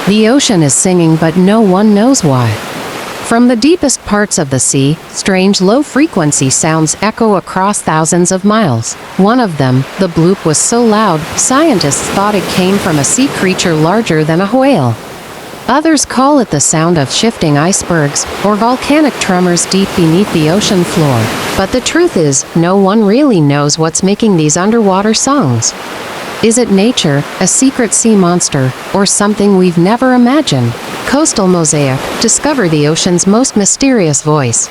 The ocean is singing, but no one knows why. From the deepest parts of the sea, strange low-frequency sounds echo across thousands of miles. One of them, the bloop, was so loud, scientists thought it came from a sea creature larger than a whale. Others call it the sound of shifting icebergs or volcanic tremors deep beneath the ocean floor. But the truth is, no one really knows what's making these underwater songs. Is it nature, a secret sea monster, or something we've never imagined? Coastal Mosaic. Discover the ocean's most mysterious voice.